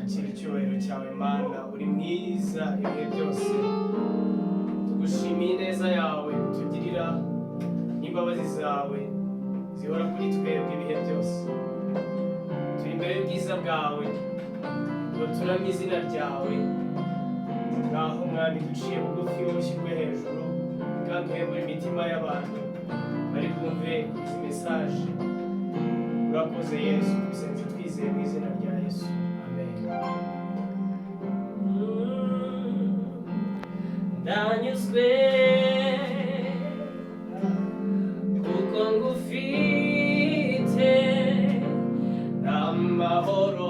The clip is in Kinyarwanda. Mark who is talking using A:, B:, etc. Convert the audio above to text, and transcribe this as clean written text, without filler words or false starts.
A: akira icyubahiro cyawe Mana, uri mwiza ibihe byose. Tugushimiye ineza yawe utugirira n'imbabazi zawe zihora kuri twebwe ibihe byose. Turi imbere y'ubwiza bwawe ngo turamye izina ryawe. Ngaho mwami duciye bugufi ushyirwe hejuru kandi uhembure imitima y'abantu bari bwumve izi mesaje. Urakoze Yesu, tubisenze twizeye mu izina rya Yesu, amen. Ndanyuzwe kuko ngufite amahoro